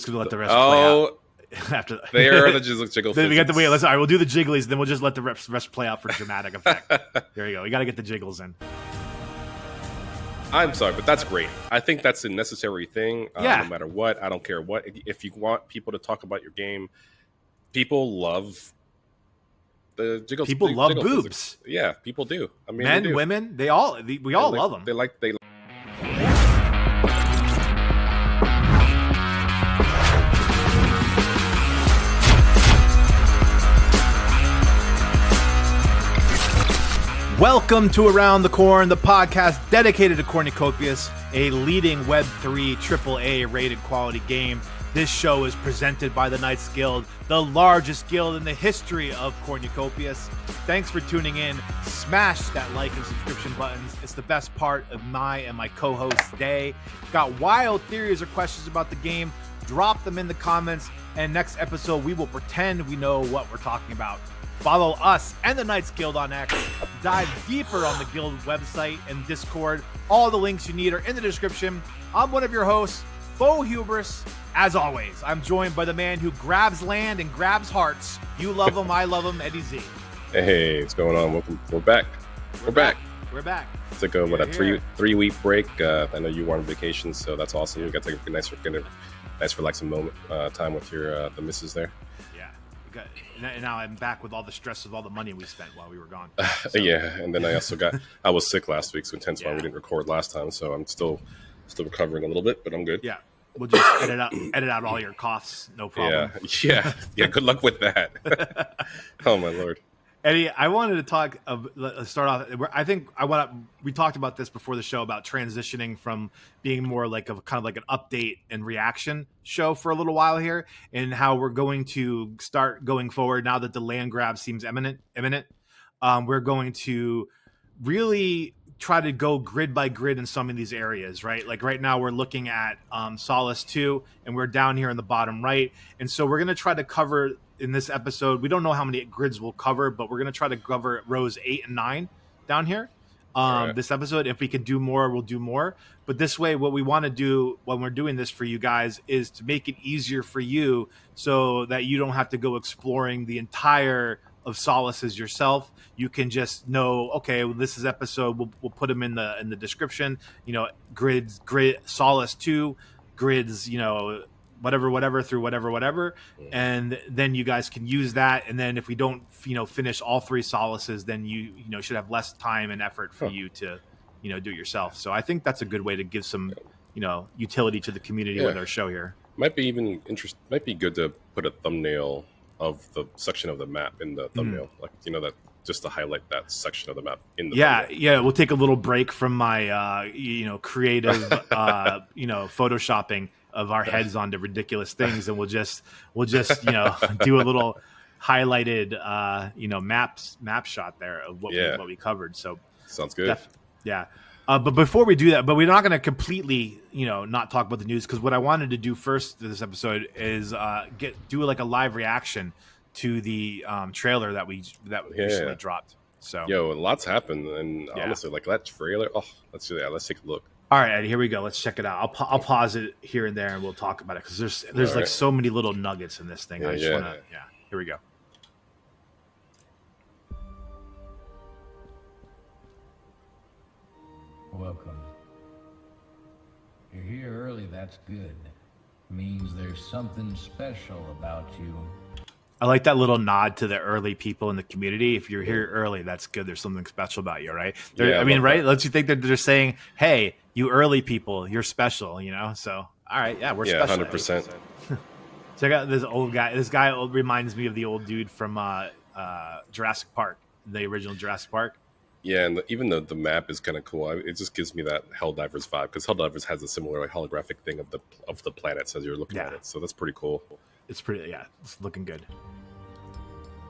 gonna let the rest play out. After they are the jiggle. Then we got the wait. All right, we'll do the jigglies. Then we'll just let the rest play out for dramatic effect. There you go. We got to get the jiggles in. I'm sorry, but that's great. I think that's a necessary thing. No matter what, I don't care what. If you want people to talk about your game, people love the jiggles. People love boobs. Physics. Yeah, people do. I mean, men, women, we all love them. They like. Welcome to Around the Corn, the podcast dedicated to Cornucopias, a leading Web3 AAA rated quality game. This show is presented by the Knights Guild, the largest guild in the history of Cornucopias. Thanks for tuning in. Smash that like and subscription buttons. It's the best part of my and my co-host's day. Got wild theories or questions about the game? Drop them in the comments, and next episode we will pretend we know what we're talking about. Follow us and the Knights Guild on X. Dive deeper on the Guild website and Discord. All the links you need are in the description. I'm one of your hosts, Faux Hubris. As always, I'm joined by the man who grabs land and grabs hearts. You love him, I love him, Eddie Z. Hey, what's going on? Welcome. We're back. We're back. It's like a three-week break. I know you were on vacation, so that's awesome. You got to take a nice relaxing moment, time with your the missus there. And now I'm back with all the stress of all the money we spent while we were gone. So. Yeah, and then I also I was sick last week, so hence why we didn't record last time. So I'm still recovering a little bit, but I'm good. Yeah, we'll just edit out all your coughs, no problem. Yeah. Good luck with that. Oh my Lord. Eddie, I wanted to start off. We talked about this before the show about transitioning from being more like an update and reaction show for a little while here, and how we're going to start going forward now that the land grab seems imminent. We're going to really try to go grid by grid in some of these areas, right? Like right now we're looking at Solace 2, and we're down here in the bottom right, and so we're going to try to cover. In this episode, we don't know how many grids we'll cover, but we're going to try to cover rows 8 and 9 down here. Right. This episode, if we can do more, we'll do more. But this way, what we want to do when we're doing this for you guys is to make it easier for you so that you don't have to go exploring the entire of Solaces yourself. You can just know, okay, well, this is episode. We'll put them in the description. Grid Solace 2, grids, whatever through whatever, and then you guys can use that. And then if we don't finish all 3 Solaces, then you should have less time and effort for you to do it yourself. So I think that's a good way to give some utility to the community with our show here. Might be good to put a thumbnail of the section of the map in the thumbnail, that just to highlight that section of the map in the thumbnail. We'll take a little break from my creative photoshopping of our heads onto ridiculous things, and we'll just do a little highlighted map shot there of what we covered. So sounds good. But before we do that, we're not going to completely not talk about the news, because what I wanted to do first this episode is do like a live reaction to the trailer that we recently dropped. So lots happened, and honestly, like that trailer. Oh, let's take a look. All right, Eddie, here we go. Let's check it out. I'll pause it here and there, and we'll talk about it, because there's like so many little nuggets in this thing. I just want to here we go. Welcome. You're here early. That's good. Means there's something special about you. I like that little nod to the early people in the community. If you're here early, that's good. There's something special about you, right? Right? Let's you think that they're saying, "Hey, you early people, you're special." So, all right, we're special. 100%. Check out this old guy. This guy reminds me of the old dude from Jurassic Park, the original Jurassic Park. Yeah, and even though the map is kind of cool, it just gives me that Helldivers vibe, because Helldivers has a similar holographic thing of the planets as you're looking at it. So that's pretty cool. It's pretty, it's looking good.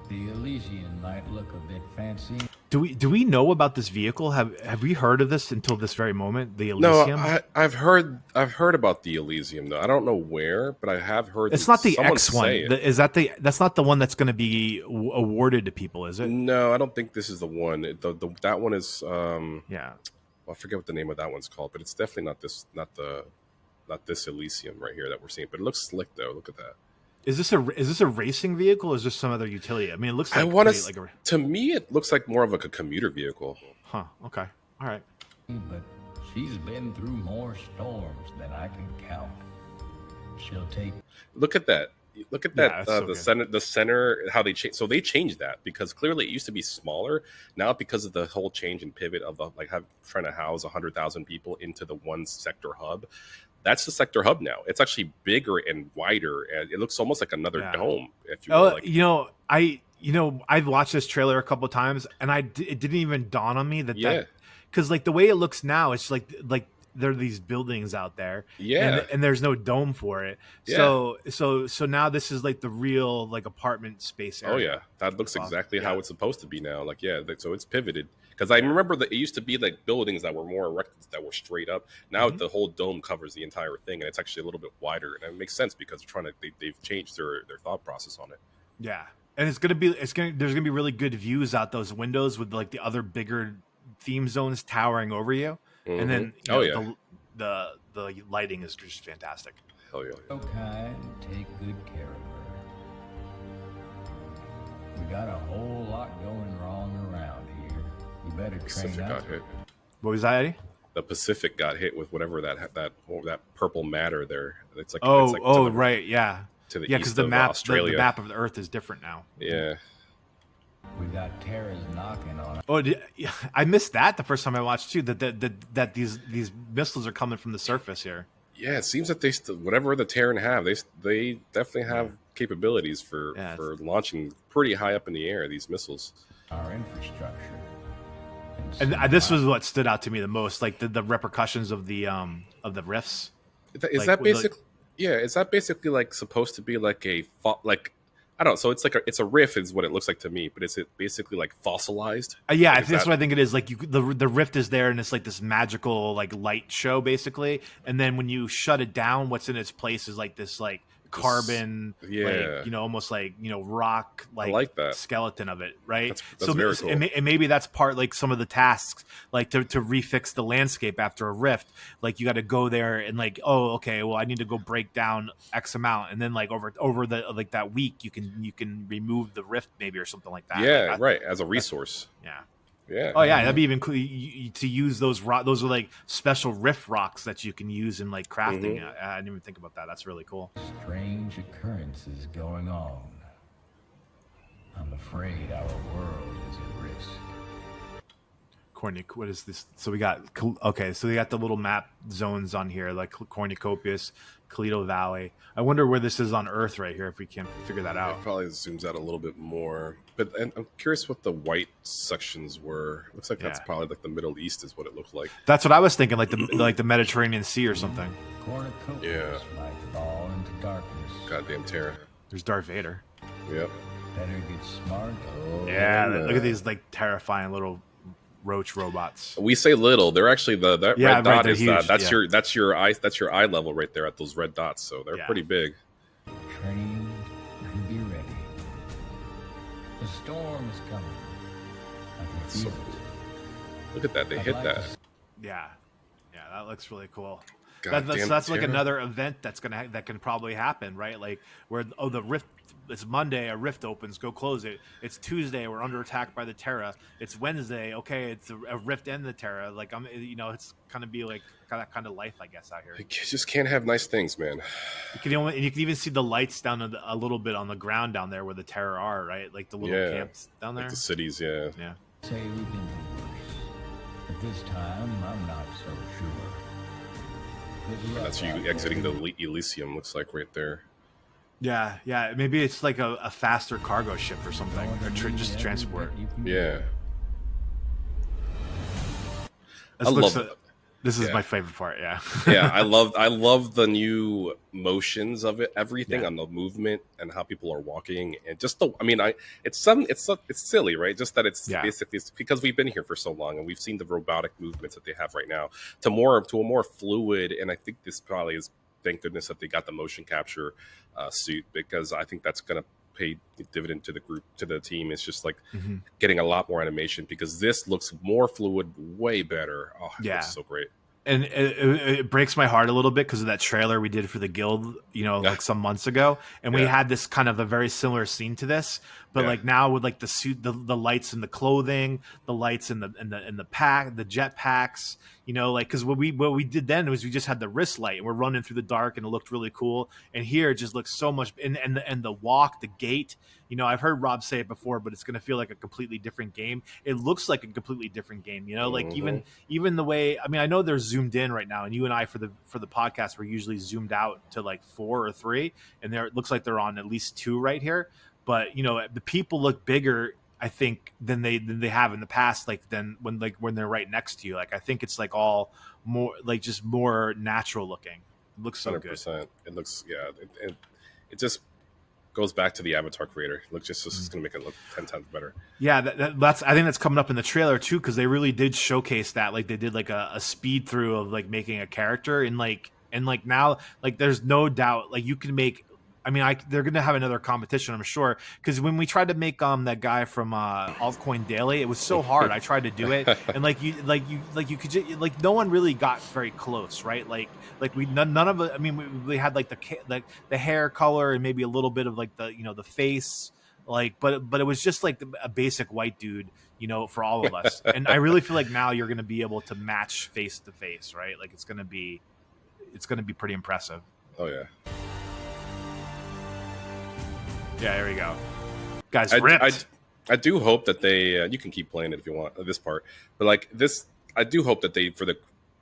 The Elysian might look a bit fancy. Do we know about this vehicle? Have we heard of this until this very moment? The Elysium? No, I've heard about the Elysium though. I don't know where, but I have heard. It's not the X one. Is that that's not the one that's going to be awarded to people? Is it? No, I don't think this is the one. That one is. Yeah. Well, I forget what the name of that one's called, but it's definitely not not this Elysium right here that we're seeing, but it looks slick though. Look at that. Is this a racing vehicle or is this some other utility? I mean, it looks like to me it looks like more of like a commuter vehicle. Huh. Okay. All right. But she's been through more storms than I can count. She'll take. Look at that. Look at that. Yeah, the center, how they change. So they changed that because clearly it used to be smaller. Now because of the whole change and pivot of trying to house 100,000 people into the one sector hub. That's the sector hub now. It's actually bigger and wider, and it looks almost like another dome. If you will. I've watched this trailer a couple of times, and it didn't even dawn on me that because like the way it looks now, it's like there are these buildings out there, and there's no dome for it. So now this is like the real like apartment space area. Oh yeah, that looks exactly how it's supposed to be now. Like so it's pivoted. Because I remember that it used to be like buildings that were more erected, that were straight up. Now the whole dome covers the entire thing, and it's actually a little bit wider, and it makes sense because they've changed their thought process on it. Yeah, and there's gonna be really good views out those windows with like the other bigger theme zones towering over you, and then the lighting is just fantastic. Hell yeah! So kind, take good care of her. We got a whole lot going wrong around here. You better train up. What was that, Eddie? The Pacific got hit with whatever that purple matter there. It's like right, yeah, to the east because the map of the Earth is different now. Yeah, we got terrors knocking on it. Oh, I missed that the first time I watched too. That these missiles are coming from the surface here. Yeah, it seems that whatever the Terran have, they definitely have capabilities for launching pretty high up in the air these missiles. Our infrastructure. And this was what stood out to me the most, like the repercussions of the rifts. Is that basically like supposed to be like I don't know. So it's a rift is what it looks like to me, but is it basically like fossilized? That's what I think it is. Like the rift is there, and it's like this magical like light show basically. And then when you shut it down, what's in its place is like this like carbon, almost like rock like that skeleton of it, right? That's so very cool. And maybe that's part like some of the tasks, like to refix the landscape after a rift. Like you got to go there and like, oh, okay, well I need to go break down X amount, and then like over the like that week you can remove the rift maybe or something like that. Yeah, right, as a resource. Yeah. Yeah. Oh yeah, that'd be even cool to use those those are like special rift rocks that you can use in like crafting. Mm-hmm. I didn't even think about that. That's really cool. Strange occurrences going on. I'm afraid our world is at risk. What is this? So we got so we got the little map zones on here, like Cornucopias, Toledo Valley. I wonder where this is on Earth right here, if we can figure that out. It probably zooms out a little bit more, but I'm curious what the white sections were. It looks like that's probably like the Middle East is what it looked like. That's what I was thinking, like the Mediterranean Sea or something. Cornucopias might fall into darkness. Goddamn Terra. There's Darth Vader. Yep. Better get smart. Look at these like terrifying little roach robots. We say little. They're actually red dot is huge. That's your eye level right there at those red dots. So they're pretty big. Train and be ready. The storm is coming. I can feel it. Look at that. They hit that. Yeah, that looks really cool. That's like another event that can probably happen, right? Like where the rift. It's Monday, a rift opens, go close it. It's Tuesday, we're under attack by the Terra. It's Wednesday, okay, it's a rift and the Terra. Like it's kind of be like that kind of life, I guess, out here. You just can't have nice things, man. You can even see the lights down a little bit on the ground down there where the Terra are, right? Like the little camps down there. Like the cities, yeah. Say we've been through worse, but this time I'm not so sure. That's you exiting the Elysium, looks like right there. Yeah. Maybe it's like a faster cargo ship or something, or just transport. Yeah. This is my favorite part. Yeah. Yeah, I love the new motions of it, everything on the movement and how people are walking, and just it's silly, right? Just that it's basically because we've been here for so long and we've seen the robotic movements that they have right now to a more fluid, and I think this probably is. Thank goodness that they got the motion capture suit, because I think that's going to pay dividend to the team. It's just like getting a lot more animation, because this looks more fluid, way better. Oh, it looks so great. And it breaks my heart a little bit because of that trailer we did for the guild, like some months ago, and we had this kind of a very similar scene to this, but like now with like the suit, the lights and the clothing, the lights and the pack, the jet packs, like because what we did then was we just had the wrist light and we're running through the dark and it looked really cool, and here it just looks so much, and the walk, the gait. I've heard Rob say it before, but it's going to feel like a completely different game. It looks like a completely different game, like even the way, I know they're zoomed in right now, and you and I for the podcast, we're usually zoomed out to like 4 or 3, and it looks like they're on at least 2 right here. But the people look bigger, I think, than they have in the past, like when they're right next to you. Like I think it's like all more like just more natural looking. It looks so 100%. good. It looks it just goes back to the avatar creator. It looks just it's going to make it look 10 times better. Yeah, that's I think that's coming up in the trailer too, because they really did showcase that. Like they did like a speed through of like making a character, and now like there's no doubt like you can make. They're going to have another competition, I'm sure, because when we tried to make that guy from Altcoin Daily, it was so hard. I tried to do it, and you could just, like no one really got very close, right? Like we none of it. We had like the hair color and maybe a little bit of like the face, like but it was just like a basic white dude, for all of us. And I really feel like now you're going to be able to match face to face, right? Like it's going to be pretty impressive. Oh yeah. Yeah, here we go. Guys, ripped. I do hope that they... you can keep playing it if you want, this part. But like this, I do hope that they, for the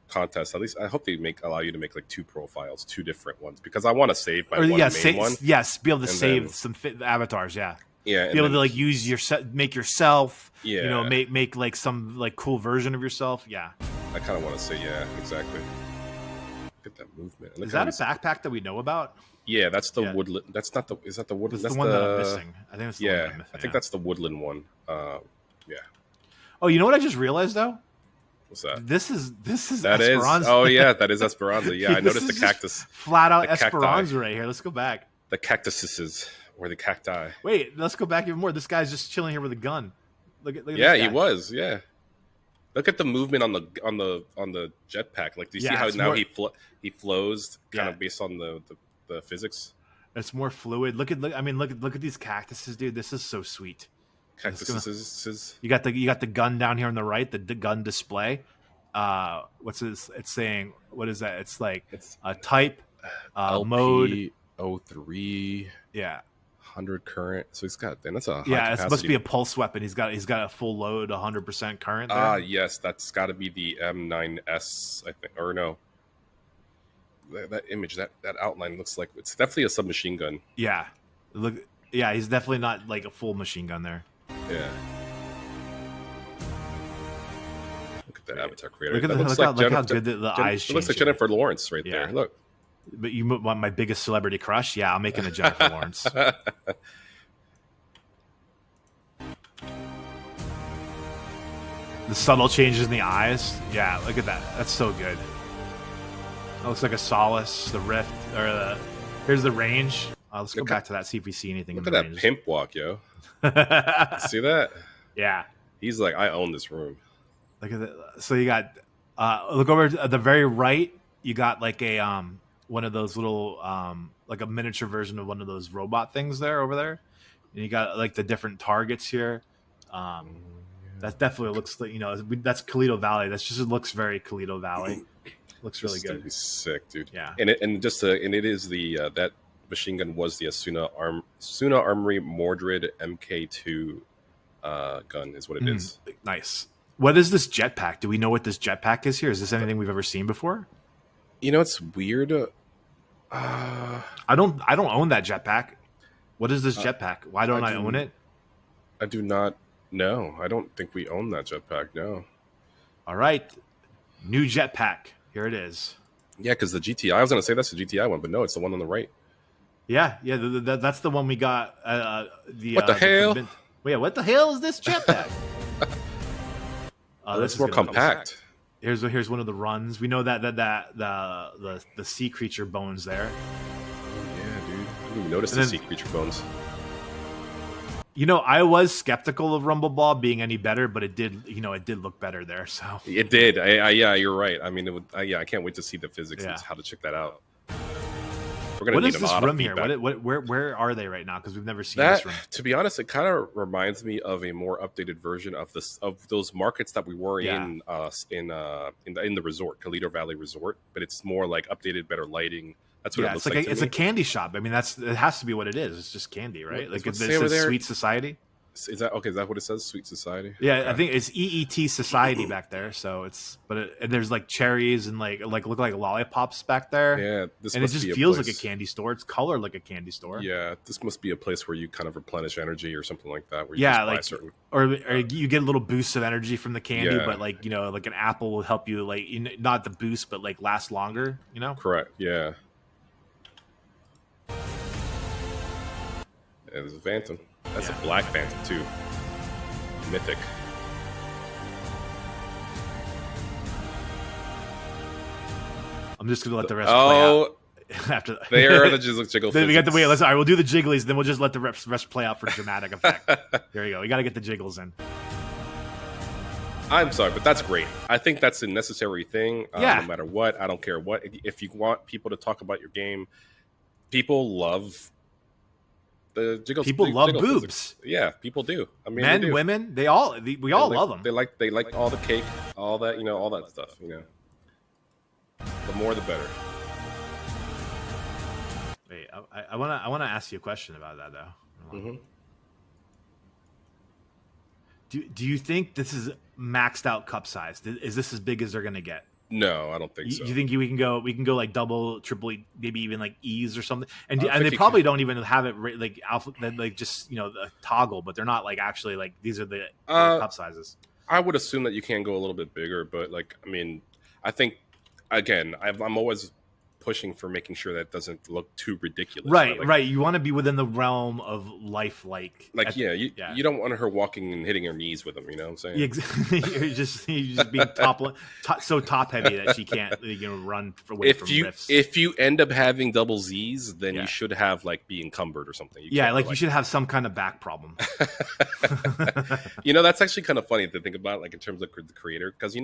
contest, at least, I hope they allow you to make like 2 profiles, 2 different ones. Because I want to save my main one. Yes, be able to save some avatars, yeah. Yeah. Be able to like use make yourself, yeah. Make like some like cool version of yourself, yeah. I kind of want to say, yeah, exactly. Look at that movement. Is that a backpack that we know about? Yeah, that's the woodland. That's not the. Is that the woodland? That's the one that I'm missing. I think it's the one that I'm missing. I think that's the woodland one. Yeah. Oh, you know what I just realized though? What's that? This is that Esperanza. Oh yeah, that is Esperanza. Yeah, I noticed the cactus. Flat out Esperanza right here. Let's go back. The cactuses or the cacti. Wait, let's go back even more. This guy's just chilling here with a gun. Look at yeah, this guy. He was. Yeah. Look at the movement on the jetpack. Like, do you see how now he flows kind of based on the physics? It's more fluid. Look at these cactuses, dude. This is so sweet. Cactuses. You got the gun down here on the right, the gun display. What's this? It's saying, what is that? It's like a type mode LP03. Yeah. 100 current. So he's got that's a high capacity. It must be a pulse weapon. He's got a full load, 100% current there. Yes, that's got to be the M9S, I think, or no. That image, that outline looks like it's definitely a submachine gun. Yeah, he's definitely not like a full machine gun there. Yeah. Look at that avatar creator. Look how good the eyes change. It looks like Jennifer Lawrence right there. Look. But you want my biggest celebrity crush? Yeah, I'm making a Jennifer Lawrence. The subtle changes in the eyes. Yeah, look at that. That's so good. That looks like a Solace, the Rift, or here's the range. Let's go back to that, see if we see anything. Look at that pimp walk, yo. See that? Yeah. He's like, I own this room. Look at that. So you got, look over at the very right, you got like a, one of those little, like a miniature version of one of those robot things there over there. And you got like the different targets here. That definitely looks like, that's Toledo Valley. It looks very Toledo Valley. Looks really good. Be sick, dude. Yeah. And it is the that machine gun was the Asuna Armory Mordred MK2 gun is what it is. Nice. What is this jetpack? Do we know what this jetpack is here? Is this anything we've ever seen before? It's weird. I don't own that jetpack. What is this jetpack? Why don't I own it? I do not know. I don't think we own that jetpack. No. All right. New jetpack. Here it is. Yeah, because the GTI, I was going to say that's the GTI one, but no, it's the one on the right. Yeah, that's the one we got. What the hell? What the hell is this jetpack? This is more compact. Here's one of the runs. We know that the sea creature bones there. Oh, yeah, dude. I didn't even notice the sea creature bones. You know, I was skeptical of Rumble Ball being any better, but it did look better there. So it did. Yeah, you're right. I mean, I can't wait to see the physics and how to check that out. We're gonna what need is a this lot room of here? feedback. Where are they right now? Because we've never seen that. This room. To be honest, it kind of reminds me of a more updated version of those markets that we were in the resort, Toledo Valley Resort. But it's more like updated, better lighting. That's what it looks like. It's a candy shop. I mean, it has to be what it is. It's just candy, right? Like it says Sweet Society. Is that okay? Is that what it says? Sweet Society. Yeah, okay. I think it's EET Society back there. So and there's like cherries and like look like lollipops back there. Yeah, it just feels like a candy store. It's colored like a candy store. Yeah, this must be a place where you kind of replenish energy or something like that. Where you just buy certain, or you get a little boost of energy from the candy, but like like an apple will help you not the boost, but like last longer. You know, correct? Yeah. There's a Phantom. That's a black Phantom too. Mythic. I'm just gonna let the rest play out. After there are the jiggle. Then we got the wait. All right, we'll do the jigglies. Then we'll just let the rest play out for dramatic effect. There you go. We got to get the jiggles in. I'm sorry, but that's great. I think that's a necessary thing. No matter what, I don't care what. If you want people to talk about your game, people love. People love boobs. Physics. Yeah, people do. I mean, men, women, we all love them. They like all the cake, all that, all that stuff. The more, the better. Wait, I want to ask you a question about that though. Mm-hmm. Do you think this is maxed out cup size? Is this as big as they're gonna get? No, I don't think so. You think we can go like double, triple, maybe even like E's or something? And they probably don't even have it like alpha, like just a toggle, but they're not like actually like these are the cup sizes. I would assume that you can go a little bit bigger, but like I mean, I think again, I'm always pushing for making sure that it doesn't look too ridiculous. Right. You want to be within the realm of lifelike. You don't want her walking and hitting her knees with them. You know what I'm saying? You're just being so top heavy that she can't run away from riffs. If you end up having double Z's, then you should have be encumbered or something. You should have some kind of back problem. That's actually kind of funny to think about, like in terms of the creator, because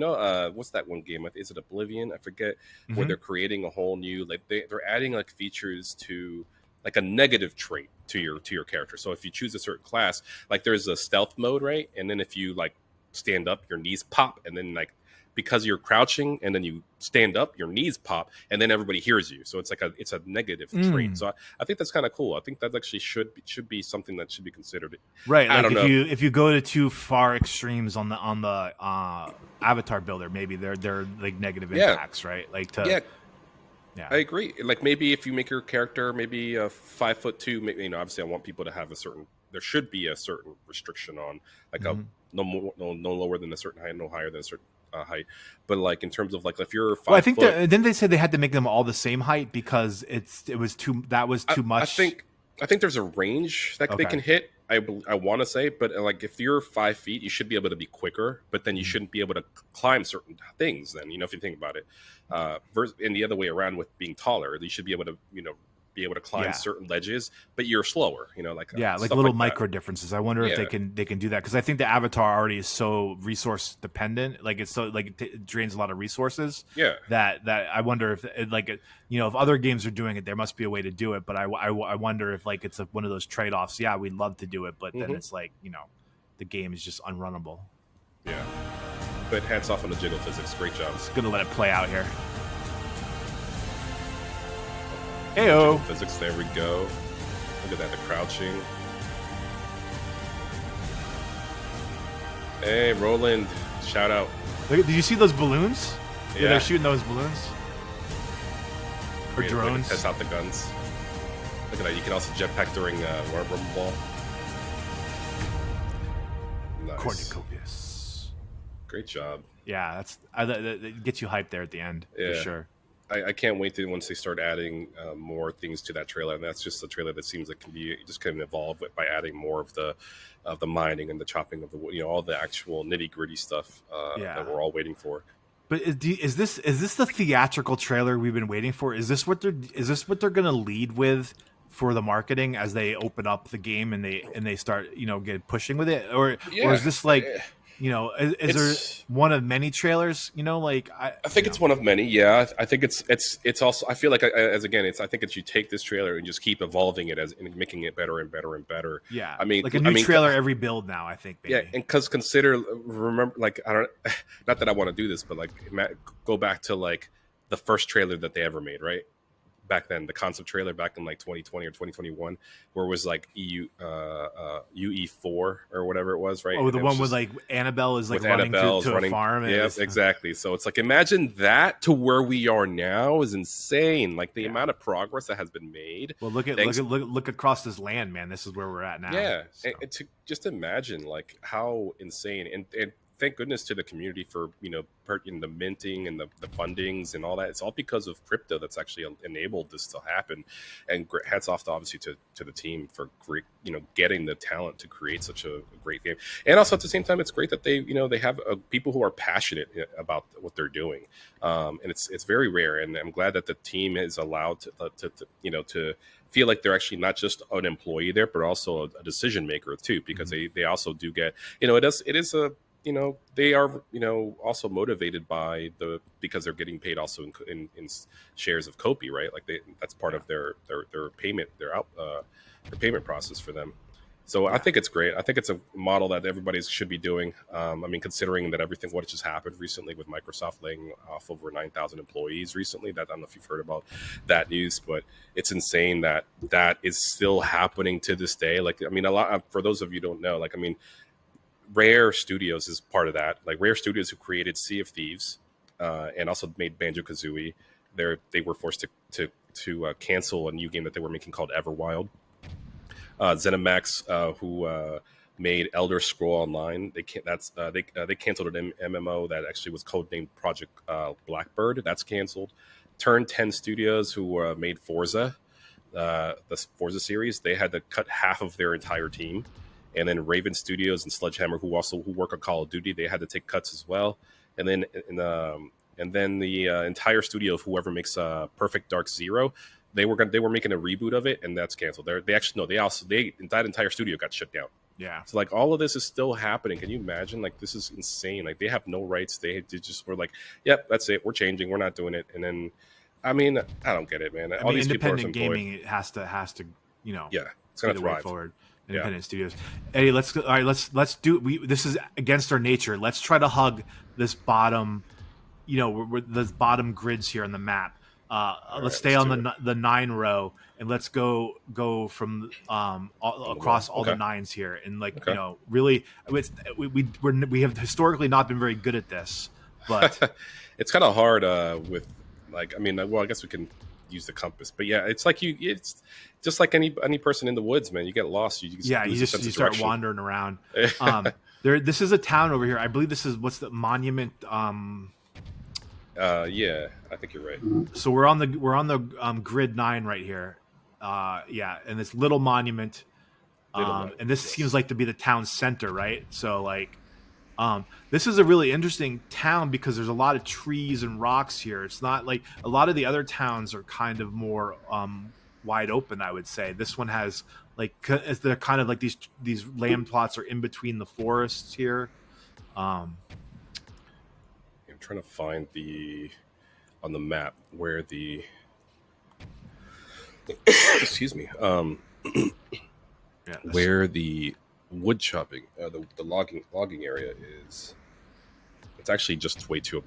what's that one game? Is it Oblivion? I forget. Mm-hmm. Where they're creating a whole new they're adding like features to like a negative trait to your character. So if you choose a certain class, like there's a stealth mode, right? And then if you like stand up, your knees pop, and then like because you're crouching and then you stand up, your knees pop, and then everybody hears you. So it's like it's a negative trait. So I think that's kind of cool. I think that actually should be something that should be considered. Right. I don't know. If you go to too far extremes on the avatar builder, maybe they're like negative impacts, right? Yeah, I agree. Like maybe if you make your character maybe 5'2", maybe, obviously I want people to have there should be a certain restriction on like no lower than a certain height, no higher than a certain height. But like in terms of like if you're 5 I think then they said they had to make them all the same height because it was too much. I think there's a range that they can hit. I want to say, but like if you're 5 feet, you should be able to be quicker, but then you shouldn't be able to climb certain things. Then if you think about it, and the other way around with being taller, you should be able to climb certain ledges, but you're slower. Like little micro differences. I wonder if they can do that because I think the avatar already is so resource dependent. Like it's so like it drains a lot of resources. Yeah. That I wonder if if other games are doing it, there must be a way to do it. But I wonder if like it's one of those trade offs. Yeah, we'd love to do it, but then it's like the game is just unrunnable. Yeah. But hats off on the jiggle physics. Great job. Just gonna let it play out here. Heyo. Physics, there we go. Look at that, the crouching. Hey, Roland, shout out. Did you see those balloons? Yeah, they're shooting those balloons. Or drones. Test out the guns. Look at that, you can also jetpack during Rumble Ball. Nice. Cornucopias. Great job. Yeah, that gets you hyped there at the end, for sure. I can't wait to once they start adding more things to that trailer, and that's just a trailer that seems like can evolve by adding more of the mining and the chopping of the all the actual nitty gritty stuff that we're all waiting for. But is this the theatrical trailer we've been waiting for? Is this what they're gonna lead with for the marketing as they open up the game and they start get pushing with it, or is this like is there one of many trailers? I think it's one of many. Yeah, I think it's also. I feel like I think it's you take this trailer and just keep evolving it and making it better and better and better. Yeah, I mean, like a new trailer every build now. I think. Maybe. Yeah, and because remember, like I don't, not that I want to do this, but like go back to like the first trailer that they ever made, right? Back then, the concept trailer back in like 2020 or 2021, where it was like UE4 or whatever it was, right? Oh, the one with like Annabelle is like running to a farm. Yes, exactly. So it's like, imagine that to where we are now is insane. Like the amount of progress that has been made. Well, look across this land, man. This is where we're at now. Yeah, so. And to just imagine like how insane and thank goodness to the community for the minting and the fundings and all that. It's all because of crypto that's actually enabled this to happen. And hats off to obviously to the team for great getting the talent to create such a great game. And also at the same time, it's great that they have people who are passionate about what they're doing. And it's very rare. And I'm glad that the team is allowed to feel like they're actually not just an employee there, but also a decision maker too, because they also do get it is a they are, also motivated by because they're getting paid also in shares of Kopi, right? Like that's part of their payment, their payment process for them. So I think it's great. I think it's a model that everybody should be doing. I mean, considering that what just happened recently with Microsoft laying off over 9,000 employees recently, that I don't know if you've heard about that news, but it's insane that is still happening to this day. Like, I mean, for those of you who don't know, like, I mean, Rare Studios is part of that. Like Rare Studios, who created Sea of Thieves and also made Banjo-Kazooie, they were forced to cancel a new game that they were making called Everwild. ZeniMax, who made Elder Scroll Online, they canceled an MMO that actually was codenamed Project Blackbird. That's canceled. Turn 10 Studios, who made Forza, the Forza series, they had to cut half of their entire team. And then Raven Studios and Sledgehammer, who work on Call of Duty, they had to take cuts as well. And then the entire studio of whoever makes Perfect Dark Zero, they were making a reboot of it, and that's canceled. That entire studio got shut down. Yeah. So like all of this is still happening. Can you imagine? Like this is insane. Like they have no rights. They just were like, yep, that's it. We're changing. We're not doing it. And then, I mean, I don't get it, man. All these independent gaming, it has to yeah, it's gonna thrive forward. Independent studios. Eddie, let's do. This is against our nature. Let's try to hug this bottom. This bottom grids here on the map. Let's stay on the 9 row and let's go from across all the 9s here and really we have historically not been very good at this, but it's kind of hard with I guess we can use the compass, but yeah, it's just like any person in the woods, man. You get lost. You start wandering around. This is a town over here. I believe this is what's the monument. Yeah, I think you're right. So we're on the grid 9 right here. And this little monument. And this seems like to be the town center, right? So this is a really interesting town because there's a lot of trees and rocks here. It's not like a lot of the other towns are kind of more wide open, I would say. This one has they're kind of like these land plots are in between the forests here. I'm trying to find on the map where the excuse me where the wood chopping the logging area is. It's actually just way too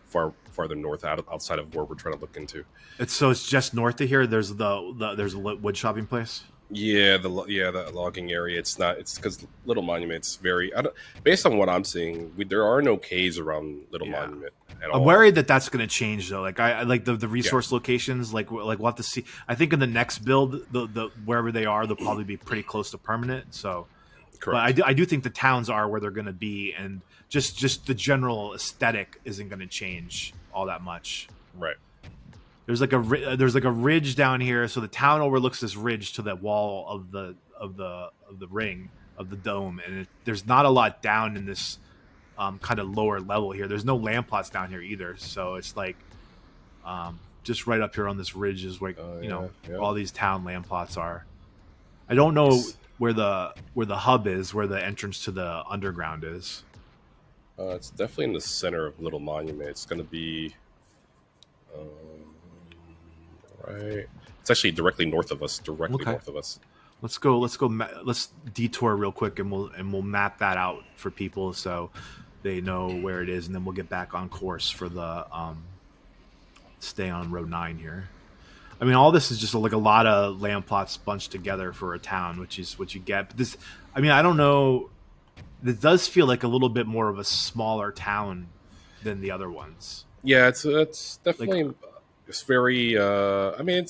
farther north outside of where we're trying to look into. It's just north of here. There's there's a wood chopping place. Yeah, the logging area. It's because Little Monument. It's very based on what I'm seeing. There are no caves around Little Monument at all. I'm worried that that's going to change though. Like I like the resource locations. Like we'll have to see. I think in the next build, the wherever they are, they'll probably be pretty close to permanent. So, correct. But I do think the towns are where they're going to be, and just the general aesthetic isn't going to change all that much. Right. There's like a ridge down here, so the town overlooks this ridge to the wall of the ring of the dome, and there's not a lot down in this kind of lower level here. There's no land plots down here either, so it's like just right up here on this ridge is where yeah. all these town land plots are. I don't know where the hub is, where the entrance to the underground is. It's definitely in the center of Little Monument. It's going to be right. It's actually directly north of us. North of us. Let's go. Let's detour real quick, and we'll map that out for people so they know where it is, and then we'll get back on course for the stay on Road 9 here. I mean, all this is just like a lot of land plots bunched together for a town, which is what you get. But this, I mean, I don't know. It does feel like a little bit more of a smaller town than the other ones. Yeah, it's definitely it's very. I mean,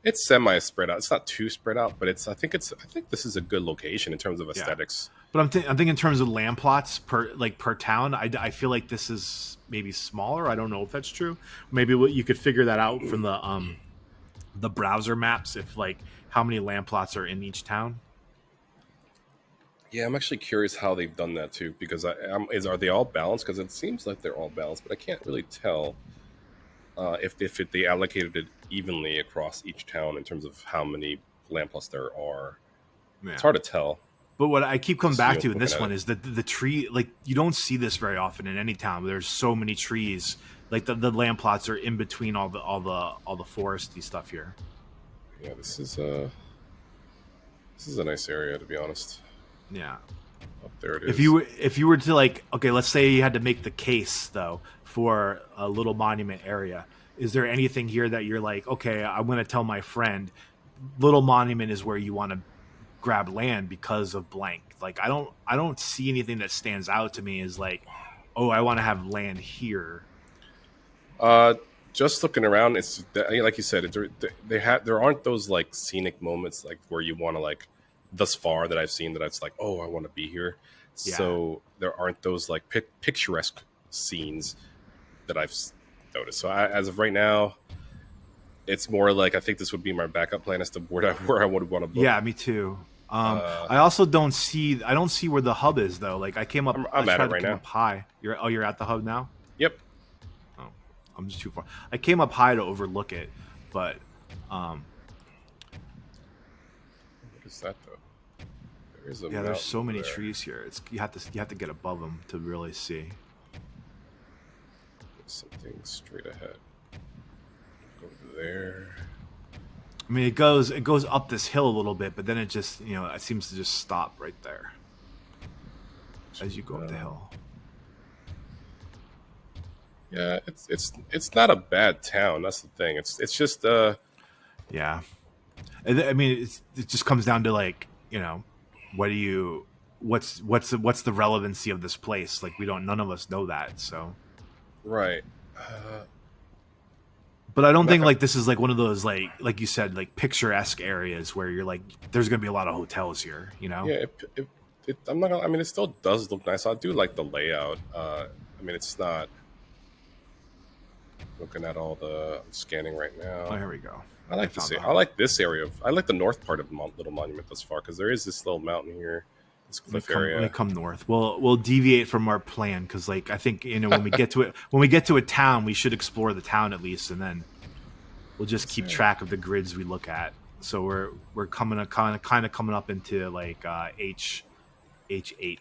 it's semi spread out. It's not too spread out, but I think this is a good location in terms of aesthetics. Yeah. But I'm thinking in terms of land plots per town. I feel like this is maybe smaller. I don't know if that's true. Maybe you could figure that out from the browser maps, if like how many land plots are in each town. Yeah, I'm actually curious how they've done that too, because are they all balanced? Because it seems like they're all balanced, but I can't really tell if they allocated it evenly across each town in terms of how many land plots there are. Yeah. It's hard to tell. But what I keep coming back to in this one is that the tree, like you don't see this very often in any town. There's so many trees. Like the land plots are in between all the foresty stuff here. Yeah, this is a nice area, to be honest. Yeah. Oh, there it is. If you were to like, okay, let's say you had to make the case though for a Little Monument area. Is there anything here that you're like, okay, I'm going to tell my friend Little Monument is where you want to grab land because of blank? Like I don't see anything that stands out to me as like, oh, I want to have land here. Just looking around, it's like you said, there aren't those like scenic moments like where you want to like thus far that I've seen that it's like, oh, I want to be here. Yeah. So there aren't those like picturesque scenes that I've noticed. So as of right now, it's more like I think this would be my backup plan as to where I would want to book. Yeah, me too. I also don't see where the hub is though. Like I came up, I'm at it right now. Up high. You're at the hub now? Yep. Oh, I'm just too far. I came up high to overlook it, but what is that though? There's so many trees here. You have to get above them to really see. There's something straight ahead. Go there. I mean, it goes up this hill a little bit, but then it just it seems to just stop right there as you go up the hill. Yeah, it's not a bad town. That's the thing. It's just yeah. I mean, it just comes down to like what's the relevancy of this place? Like none of us know that. So right. But I don't think like this is like one of those like you said like picturesque areas where you're like there's gonna be a lot of hotels here. Yeah. I'm not. I mean, it still does look nice. I do like the layout. I mean, it's not. Looking at all I'm scanning right now. Oh, here we go. I like this area. I like the north part of Little Monument thus far because there is this little mountain here, this cliff area. Let me come north. We'll deviate from our plan because, like, I think when we get to it, when we get to a town, we should explore the town at least, and then we'll just keep track of the grids we look at. So we're coming kind of coming up into like H8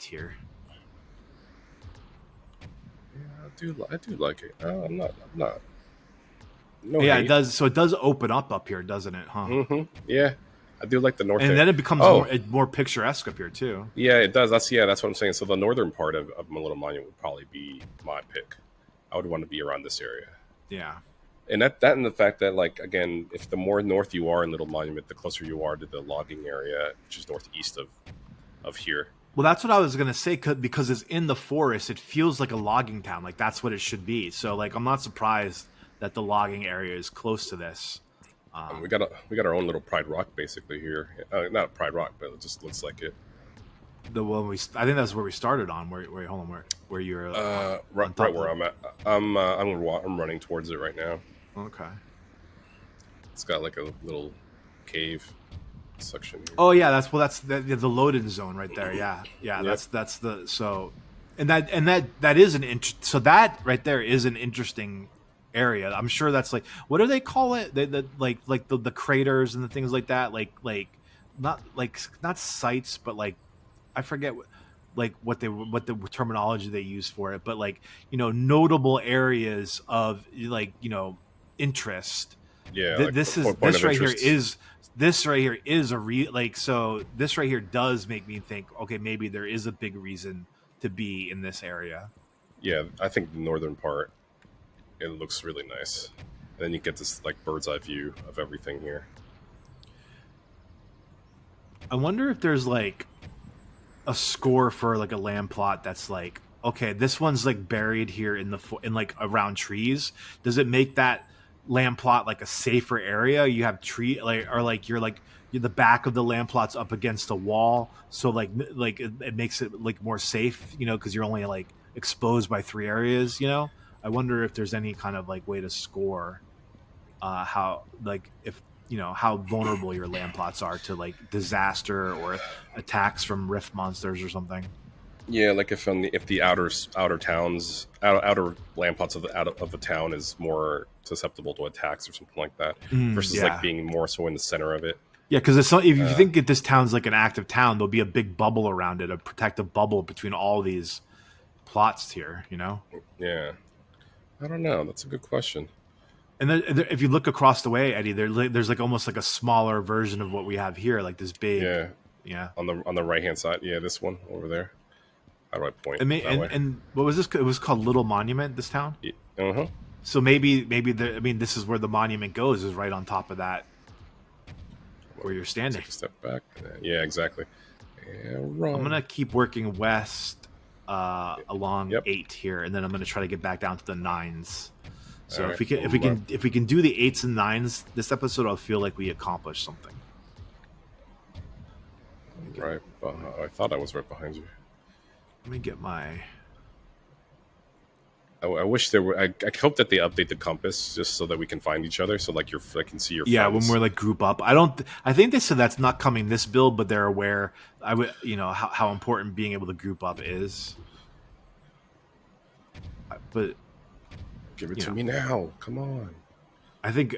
here. Yeah, I do like it. I'm not. No yeah, hate. It does. So it does open up here, doesn't it? Huh? Mm-hmm. Yeah, I do like the north. And then it becomes more picturesque up here too. Yeah, it does. That's what I'm saying. So the northern part of my Little Monument would probably be my pick. I would want to be around this area. Yeah. And that and the fact that, like, again, if the more north you are in Little Monument, the closer you are to the logging area, which is northeast of here. Well, that's what I was going to say, because it's in the forest. It feels like a logging town. Like, that's what it should be. So, like, I'm not surprised that the logging area is close to this. We got our own little Pride Rock, basically, here. Not Pride Rock, but it just looks like it. The one I think that's where we started on. Where you're right where I'm at. I'm running towards it right now. Okay. It's got like a little cave section here. Oh yeah, that's the loading zone right there. Yeah. Yep. That's the so, and that is so that right there is an interesting area. I'm sure that's like, what do they call it? Like the craters and the things like that. Like not sites, but like I forget what the terminology they use for it. But like notable areas of like interest. Yeah, like This right here is so this right here does make me think, okay, maybe there is a big reason to be in this area. Yeah, I think the northern part, it looks really nice. And then you get this like bird's eye view of everything here. I wonder if there's like a score for like a land plot that's like, okay, this one's like buried here in like around trees. Does it make that land plot like a safer area? You have tree you're the back of the land plot's up against a wall, so like it makes it like more safe, because you're only like exposed by 3 areas. I wonder if there's any kind of like way to score how like if how vulnerable your land plots are to like disaster or attacks from rift monsters or something. Yeah, like if the outer land plots of the town is more susceptible to attacks or something like that, versus like being more so in the center of it. Yeah, because if you think that this town's like an active town, there'll be a big bubble around it, a protective bubble between all these plots here. Yeah, I don't know. That's a good question. And then if you look across the way, Eddie, there's like almost like a smaller version of what we have here, like this big. Yeah. On the right hand side, this one over there. How do I point? And what was this? It was called Little Monument. This town. Uh-huh. So maybe this is where the monument goes, is right on top of that, where you're standing. Take a step back. Yeah, exactly. I'm gonna keep working west along 8 here, and then I'm gonna try to get back down to the 9s. So if we can do the 8s and 9s this episode, I'll feel like we accomplished something. Right, I thought I was right behind you. Let me get my. I wish there were. I hope that they update the compass just so that we can find each other. So like I can see your friends. Yeah, when we're like group up. I think they said that's not coming this build, but they're aware. I would how important being able to group up is. But give it to me now. Come on. I think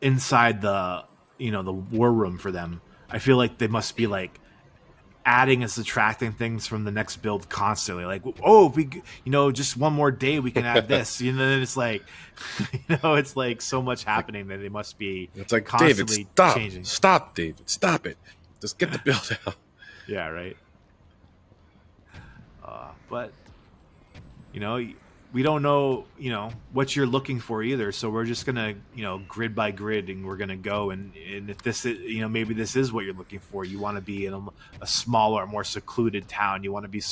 inside the the war room for them, I feel like they must be like adding and subtracting things from the next build constantly. Like, oh, if we just one more day we can add this. Then it's like it's like so much happening that they must be. It's like, constantly David, changing. Stop, David, stop it. Just get the build out. Yeah, right. But we don't know, what you're looking for either. So we're just gonna, grid by grid, and we're gonna go. And if this is, maybe this is what you're looking for. You want to be in a smaller, more secluded town. You want to be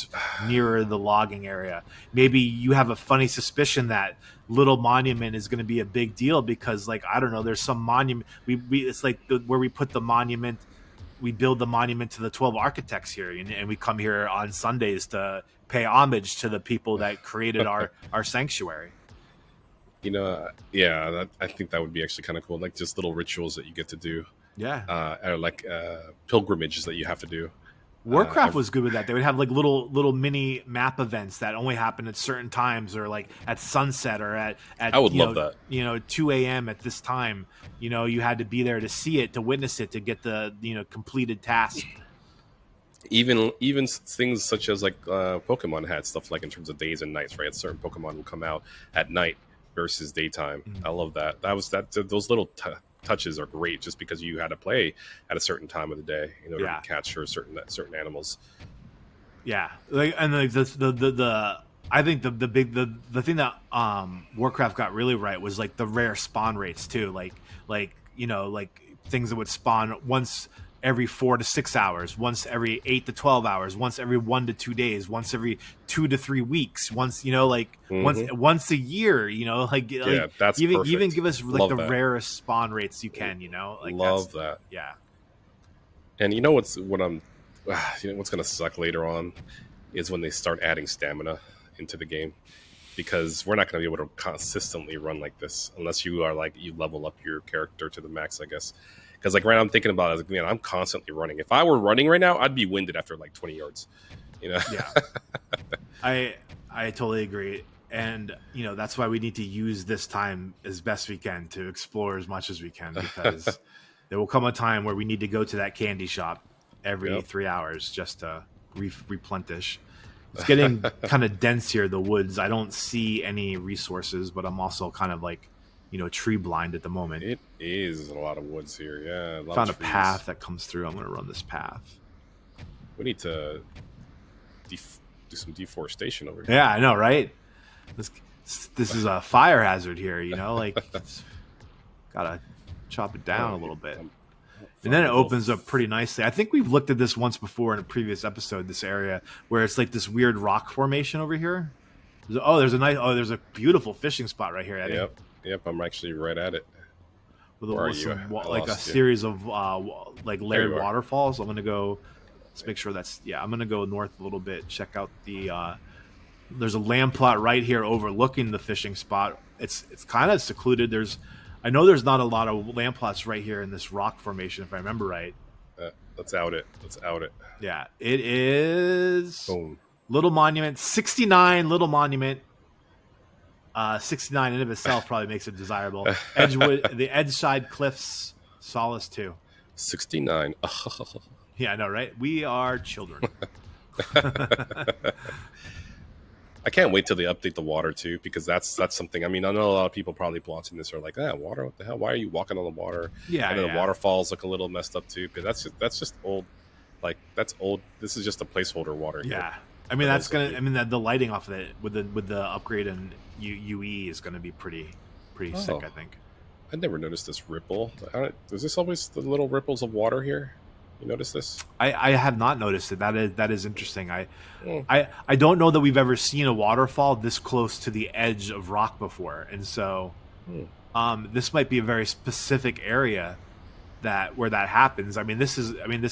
nearer the logging area. Maybe you have a funny suspicion that Little Monument is going to be a big deal because, like, I don't know, there's some monument. It's like where we put the monument. We build the monument to the 12 architects here, and we come here on Sundays to pay homage to the people that created our sanctuary. I think that would be actually kind of cool, like just little rituals that you get to do. Yeah, or like pilgrimages that you have to do. Warcraft was good with that. They would have like little mini map events that only happen at certain times, or like at sunset, or at I would love that. 2 a.m. at this time. You had to be there to see it, to witness it, to get the completed task. Even things such as like Pokemon had stuff like in terms of days and nights, right? Certain Pokemon will come out at night versus daytime. I love that. Those little touches are great, just because you had to play at a certain time of the day in order to catch certain animals. Yeah, I think the thing that Warcraft got really right was like the rare spawn rates too, like things that would spawn once every 4 to 6 hours, once every 8 to 12 hours, once every 1 to 2 days, once every 2 to 3 weeks, once once a year, that's even perfect. give us like Love the that. rarest spawn rates you can, Love that. Yeah. And what's gonna suck later on is when they start adding stamina into the game, because we're not going to be able to consistently run like this unless you are like you level up your character to the max, I guess. Because like right now I'm thinking about it, I'm constantly running. If I were running right now, I'd be winded after like 20 yards. Yeah. I totally agree. And that's why we need to use this time as best we can to explore as much as we can, because there will come a time where we need to go to that candy shop every 3 hours just to replenish. It's getting kind of dense here, the woods. I don't see any resources, but I'm also kind of like, tree blind at the moment. It is a lot of woods here. Yeah. Found a path that comes through. I'm going to run this path. We need to do some deforestation over here. Yeah, I know, right? This is a fire hazard here, like gotta chop it down a little bit. And then it opens up pretty nicely. I think we've looked at this once before in a previous episode, this area where it's like this weird rock formation over here. There's a beautiful fishing spot right here, Eddie. Yep, I'm actually right at it. With a series of like layered waterfalls. I'm gonna go. Let's make sure I'm gonna go north a little bit. Check out the. There's a land plot right here overlooking the fishing spot. It's kind of secluded. I know there's not a lot of land plots right here in this rock formation, if I remember right. Let's out it. Yeah, it is. Boom. Little Monument, 69 Little Monument. 69 in and of itself probably makes it desirable. Edgewood, the Edgeside Cliffs, Solace 2. 69. Yeah, I know, right? We are children. I can't wait till they update the water too, because that's something. I mean, I know a lot of people probably watching this are like, water, what the hell? Why are you walking on the water? Yeah, and then the waterfalls look a little messed up too, because that's just old. Like, that's old. This is just a placeholder water. Yeah, here. I mean that's gonna. I mean the lighting off of it with the upgrade in UE is gonna be pretty sick. I think. I never noticed this ripple. Is this always the little ripples of water here? You notice this? I have not noticed it. That is interesting. I don't know that we've ever seen a waterfall this close to the edge of rock before, and so this might be a very specific area where that happens. I mean, this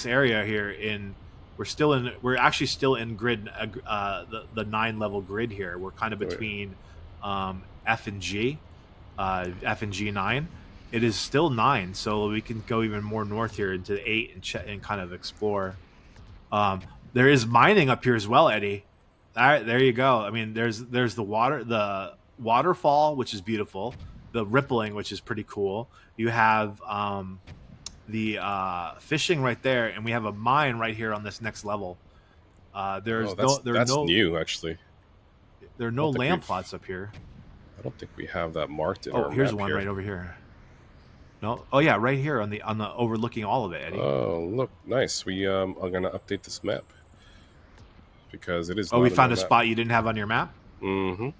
area here we're actually still in grid the 9-level grid here. We're kind of between F and G 9. It is still 9, so we can go even more north here into 8 and kind of explore. There is mining up here as well, Eddie. All right, there you go. I mean, there's the waterfall, which is beautiful. The rippling, which is pretty cool. You have the fishing right there, and we have a mine right here on this next level. That's new, actually. There are no land plots up here. I don't think we have that marked in our map. Here's one right over here. No. Oh yeah, right here on the overlooking all of it, Eddie. Oh, look, nice. We are gonna update this map because it is. Oh, we found a spot you didn't have on your map. Mm-hmm.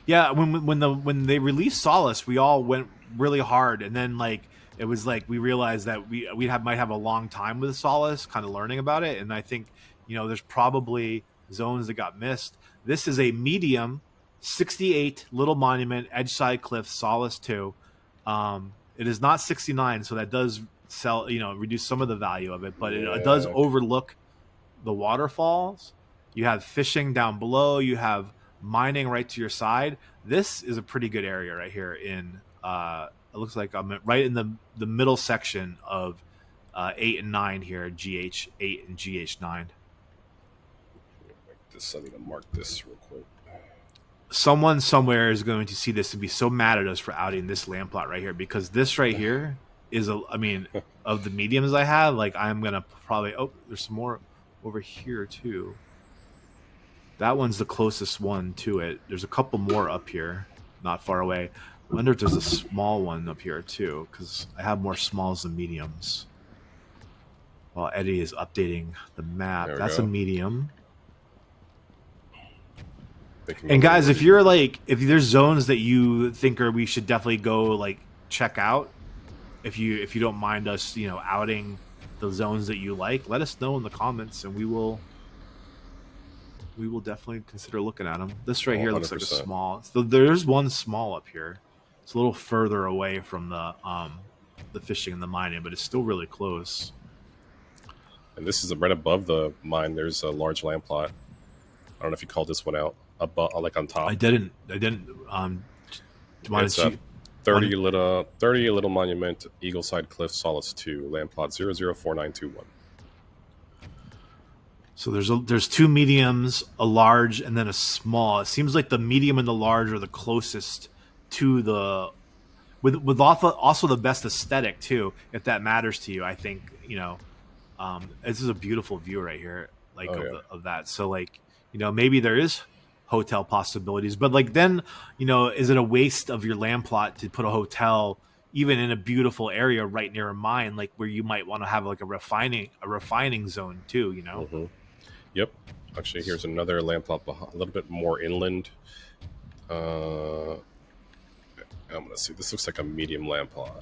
Yeah, when they released Solace, we all went really hard, and then it was like we realized that we might have a long time with Solace, kind of learning about it, and I think there's probably zones that got missed. This is a medium 68 Little Monument Edgeside Cliff Solace 2. It is not 69, so that does reduce some of the value of it, but it does overlook the waterfalls. You have fishing down below. You have mining right to your side. This is a pretty good area right here in it looks like I'm right in the middle section of 8 and 9 here, GH8 and GH9. I need to mark this real quick. Someone somewhere is going to see this and be so mad at us for outing this land plot right here, because this right here is of the mediums I have, I'm gonna probably there's some more over here too. That one's the closest one to it. There's a couple more up here not far away. I wonder if there's a small one up here too, because I have more smalls than mediums. While Eddie is updating the map, that's a medium. And guys, if there's zones that you think we should definitely go check out, if you don't mind us, outing the zones that you like, let us know in the comments, and we will definitely consider looking at them. This right here looks like a small. So there's one small up here. It's a little further away from the fishing and the mining, but it's still really close. And this is right above the mine. There's a large land plot. I don't know if you called this one out. Above, on top. I didn't. It's a 30 Little Monument Eagleside Cliff Solace 2 land plot 004921. So there's two mediums, a large, and then a small. It seems like the medium and the large are the closest to the with also the best aesthetic too, if that matters to you. I think this is a beautiful view right here, like of that. So like maybe there is hotel possibilities, but like then is it a waste of your land plot to put a hotel even in a beautiful area right near a mine, like where you might want to have like a refining zone too? Mm-hmm. Yep. Actually, here's another land plot a little bit more inland. I'm gonna see. This looks like a medium land plot.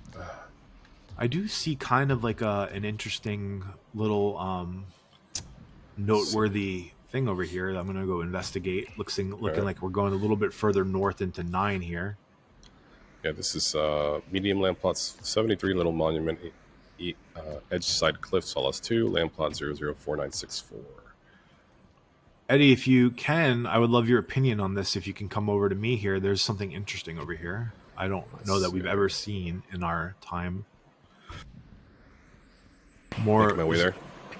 I do see kind of like an interesting little noteworthy thing over here that I'm gonna go investigate. Looking like we're going a little bit further north into 9 here. Yeah, this is medium land plots 73 Little Monument, Edge Side Cliff, Solace 2, land plot 004964. Eddie, if you can, I would love your opinion on this. If you can come over to me here, there's something interesting over here. I don't know that we've ever seen in our time. More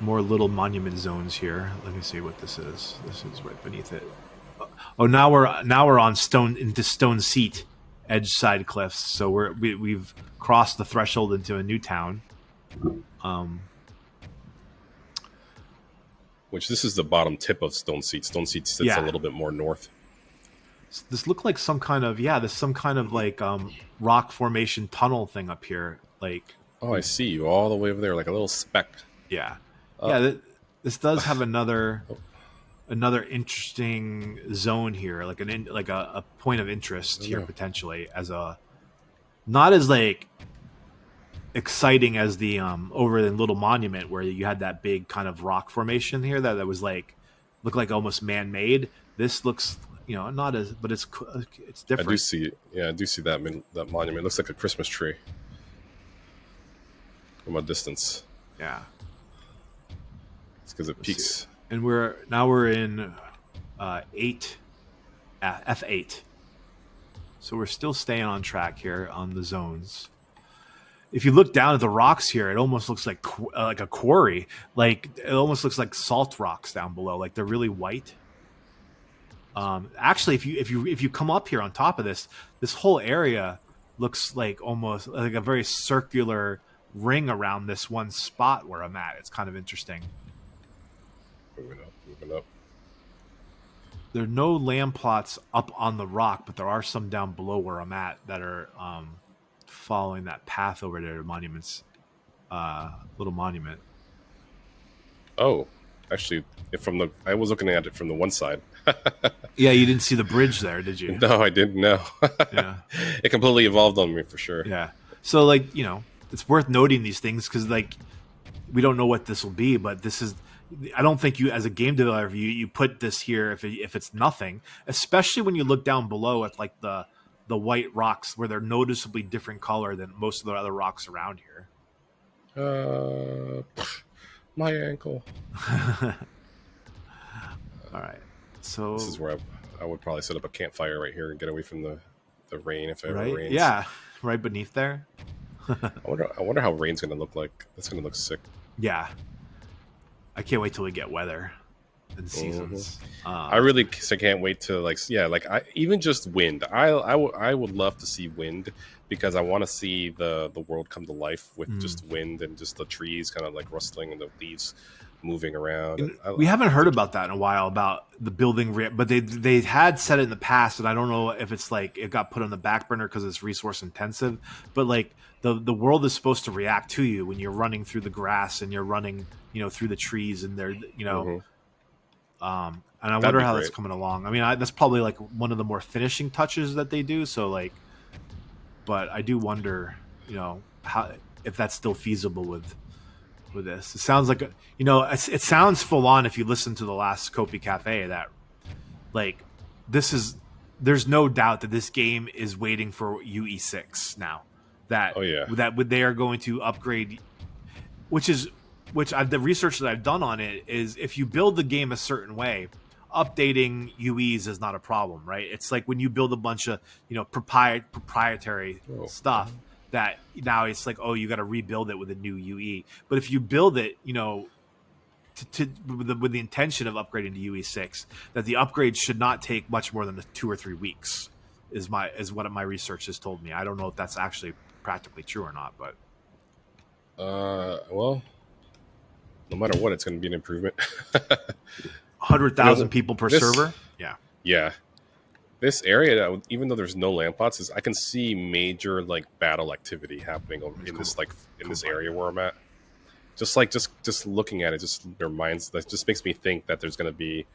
little monument zones here. Let me see what this is. This is right beneath it. Oh, now we're on Stone Seat, Edge Side Cliffs. So we've crossed the threshold into a new town. Which this is the bottom tip of Stone Seat. Stone Seat sits a little bit more north. This looked like some kind of like rock formation tunnel thing up here. Like, oh, I see you all the way over there, like a little speck. Yeah, this does have another interesting zone here, like a point of interest here potentially, as not as like exciting as the over in Little Monument, where you had that big kind of rock formation here that was like looked like almost man-made. This looks not as, but it's different. I do see that monument. It looks like a Christmas tree from a distance. Yeah, it's because it peaks. And we're in 8 F8, so we're still staying on track here on the zones. If you look down at the rocks here, it almost looks like a quarry. Like it almost looks like salt rocks down below. Like they're really white. Actually, if you come up here on top of this whole area looks like almost like a very circular ring around this one spot where I'm at. It's kind of interesting. Moving up. There are no land plots up on the rock, but there are some down below where I'm at that are following that path over there to monuments, Little Monument. Oh, actually, I was looking at it from the one side. Yeah, you didn't see the bridge there, did you? No, I didn't. No. Yeah, it completely evolved on me for sure. Yeah, so like it's worth noting these things because like we don't know what this will be, but this is. I don't think you, as a game developer, you put this here if it's nothing, especially when you look down below at like the white rocks where they're noticeably different color than most of the other rocks around here. My ankle. All right, so this is where I would probably set up a campfire right here and get away from the rain if it ever rains. Yeah, right beneath there. I wonder how rain's gonna look like. That's gonna look sick. Yeah. I can't wait till we get weather and seasons. I really can't wait to even just wind. I would love to see wind because I want to see the world come to life with just wind and just the trees kind of like rustling and the leaves moving around. We haven't heard about that in a while, about the building, but they had said it in the past, and I don't know if it's like it got put on the back burner because it's resource intensive, but like the world is supposed to react to you when you're running through the grass and you're running through the trees, and they're and I wonder how that's coming along. I mean, that's probably like one of the more finishing touches that they do, so like, but I do wonder how, if that's still feasible with this. It sounds like it sounds full on if you listen to the last Kopi Cafe, that like there's no doubt that this game is waiting for UE6 now. That they are going to upgrade, the research that I've done on it is if you build the game a certain way, updating UEs is not a problem, right? It's like when you build a bunch of proprietary stuff that now it's like, oh, you got to rebuild it with a new UE. But if you build it, with the intention of upgrading to UE6, that the upgrade should not take much more than 2 or 3 weeks. Is what my research has told me. I don't know if that's actually practically true or not, but well, no matter what, it's going to be an improvement. 100,000 people per server. Yeah. This area, even though there's no land plots, I can see major like battle activity happening in this area where I'm at. Just looking at it, just reminds that just makes me think that there's going to be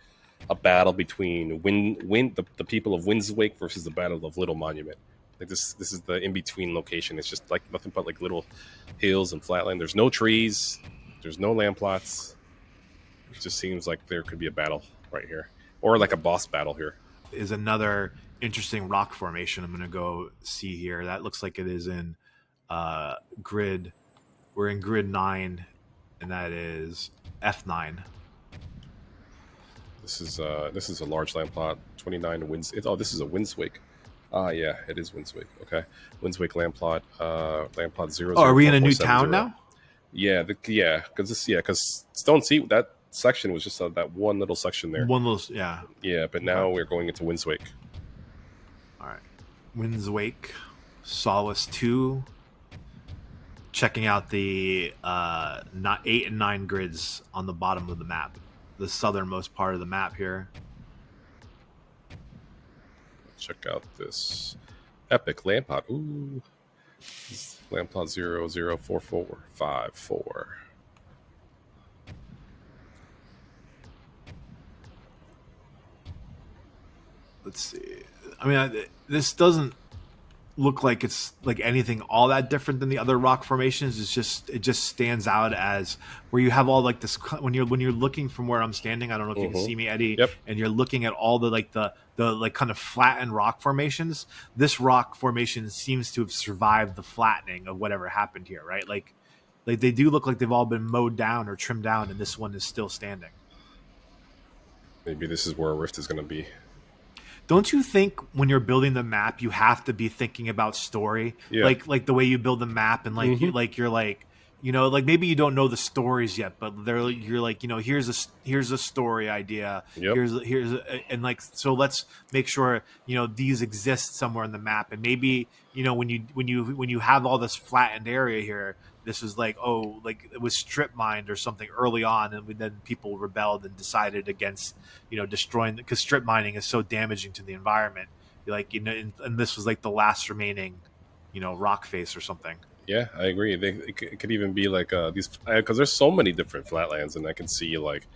a battle between the people of Windswake versus the battle of Little Monument. Like this is the in between location. It's just like nothing but like little hills and flatland. There's no trees. There's no land plots. It just seems like there could be a battle right here, or like a boss battle here. Is another interesting rock formation I'm going to go see here. That looks like it is in grid. We're in grid 9, and that is F9. This is a large land plot. 29 winds. This is a Windswake. Yeah, it is Windswake. Okay, Windswake land plot. Land plot 0. Oh, are we in a new town now? Yeah, because Stone Sea, that section was just that one little section there. Yeah, but now we're going into Windswake. All right, Windswake, Solace 2. Checking out the 8 and 9 grids on the bottom of the map, the southernmost part of the map here. Check out this epic land plot. Ooh, land plot 004454. Let's see. I mean, this doesn't look like it's like anything all that different than the other rock formations. It just stands out as where you have all like this when you're looking from where I'm standing. I don't know if you can see me, Eddie. Yep. And you're looking at all the like kind of flattened rock formations. This rock formation seems to have survived the flattening of whatever happened here, right? Like they do look like they've all been mowed down or trimmed down, and this one is still standing. Maybe this is where a rift is going to be. Don't you think when you're building the map, you have to be thinking about story, like the way you build the map, and like you're like, you know, like maybe you don't know the stories yet, but you're like, you know, here's a story idea, and like, so let's make sure, you know, these exist somewhere in the map, and maybe, you know, when you have all this flattened area here, this is like, oh, like it was strip mined or something early on, and then people rebelled and decided against, you know, destroying, because strip mining is so damaging to the environment. Like, you know, and this was like the last remaining, you know, rock face or something. Yeah, I agree. It could even be like these, because there's so many different flatlands, and I can see like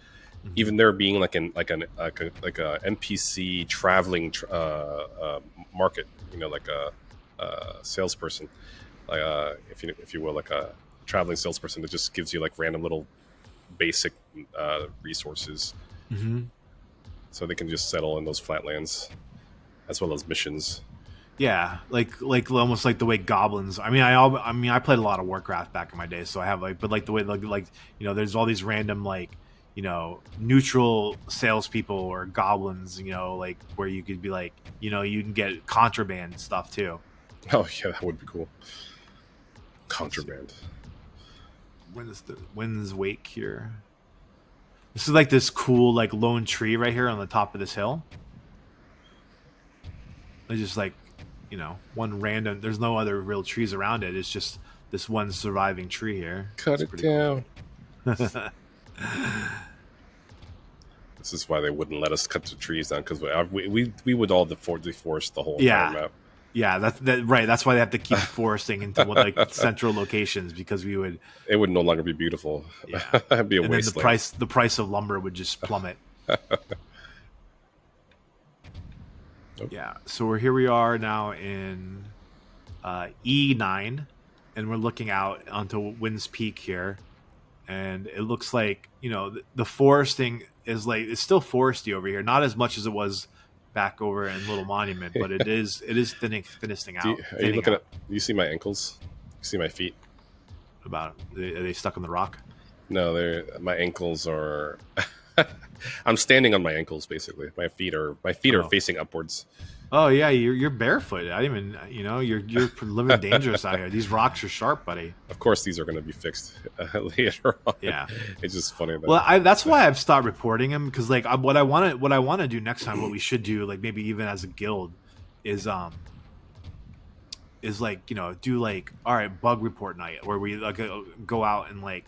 even there being like a NPC traveling market, you know, like a salesperson. If you will, like a traveling salesperson that just gives you like random little basic resources, so they can just settle in those flatlands, as well as missions. Yeah, like almost like the way goblins. I mean, I played a lot of Warcraft back in my day, so I have like, but like the way like you know, there's all these random like, you know, neutral salespeople or goblins, you know, like where you could be like, you know, you can get contraband stuff too. Oh yeah, that would be cool. Contraband. When is the Windswake here? This is like this cool like lone tree right here on the top of this hill. It's just like, you know, one random. There's no other real trees around it. It's just this one surviving tree here. Cut it down. Cool. This is why they wouldn't let us cut the trees down, because we would all deforest the whole entire map. Yeah, that's right. That's why they have to keep foresting into like central locations, because it would no longer be beautiful. Yeah, it'd be a and wasteland. Then the price of lumber would just plummet. Yeah, so here we are now in E9, and we're looking out onto Winds Peak here, and it looks like, you know, the foresting is like, it's still foresty over here, not as much as it was back over in Little Monument, but it is thinning out. Are you looking at? Do you see my ankles? You see my feet? Are they stuck in the rock? No, my ankles are. I'm standing on my ankles basically. My feet are facing upwards. Oh yeah, you're barefoot. I didn't even, you're living dangerous out here. These rocks are sharp, buddy. Of course, these are going to be fixed later on. Yeah. It's just funny that. Well, that's why I've stopped reporting them, because like what I want to do next time, what we should do, like maybe even as a guild, is like do like, all right, bug report night, where we like go out and like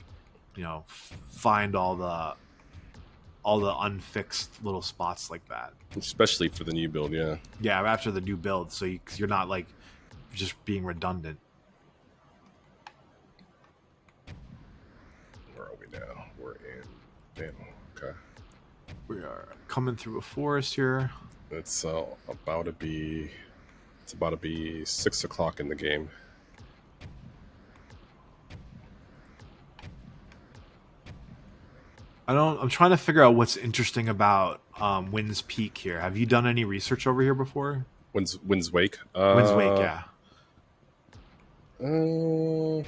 find all the unfixed little spots like that, especially for the new build. Yeah, after the new build, so you're not like just being redundant. Where are we now? We're in. Damn. Okay. We are coming through a forest here. It's about to be 6 o'clock in the game. I'm trying to figure out what's interesting about Wind's Peak here. Have you done any research over here before? Windswake. Windswake, yeah.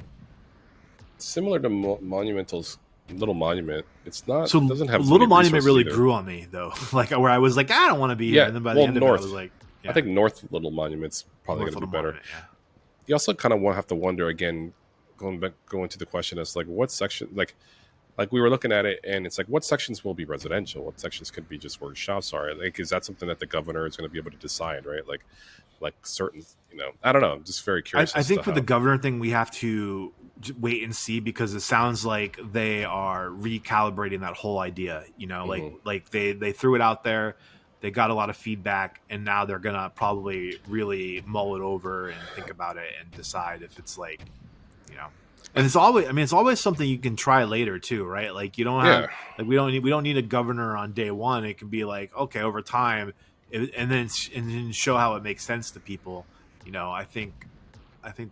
Similar to Monumental's Little Monument. It's not. So it doesn't have Little Monument really either. grew on me though. Like where I was like, I don't want to be here, and then by the end of it, I was like, I think North Little Monument's probably going to be better. You also kind of have to wonder again, going to the question is like, what section, like we were looking at it, and it's like, what sections will be residential? What sections could be just where shops are? Like, is that something that the governor is going to be able to decide, right? Like certain, I don't know. I'm just very curious. I think for the governor thing, we have to wait and see, because it sounds like they are recalibrating that whole idea. Like they threw it out there. They got a lot of feedback, and now they're gonna probably really mull it over and think about it and decide if it's like, And it's always something you can try later too, right? Like you don't have, like we don't need a governor on day one. It can be like, okay, over time, and then show how it makes sense to people. I think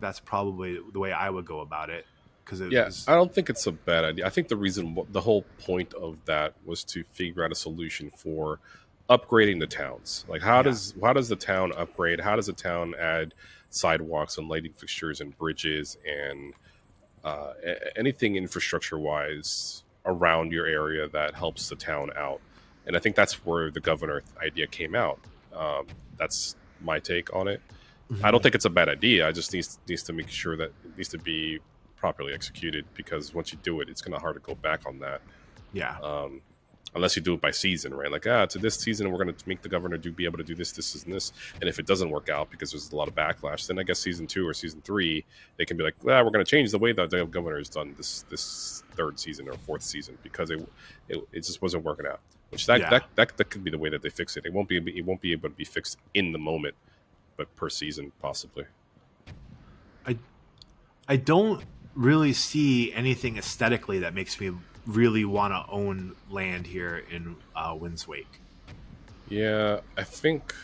that's probably the way I would go about it. I don't think it's a bad idea. I think the whole point of that was to figure out a solution for upgrading the towns. Like how does the town upgrade? How does the town add sidewalks and lighting fixtures and bridges and anything infrastructure wise around your area that helps the town out? And I think that's where the governor idea came out. That's my take on it. I don't think it's a bad idea. I just needs to make sure that it needs to be properly executed, because once you do it, it's kind of hard to go back on that. Unless you do it by season, right? Like, to this season, we're going to make the governor be able to do this, and this. And if it doesn't work out because there's a lot of backlash, then I guess season 2 or season 3, they can be like, we're going to change the way that the governor has done this third season or fourth season, because it just wasn't working out. Which that could be the way that they fix it. It won't be able to be fixed in the moment, but per season possibly. I don't really see anything aesthetically that makes me really want to own land here in Windswake. Yeah, I think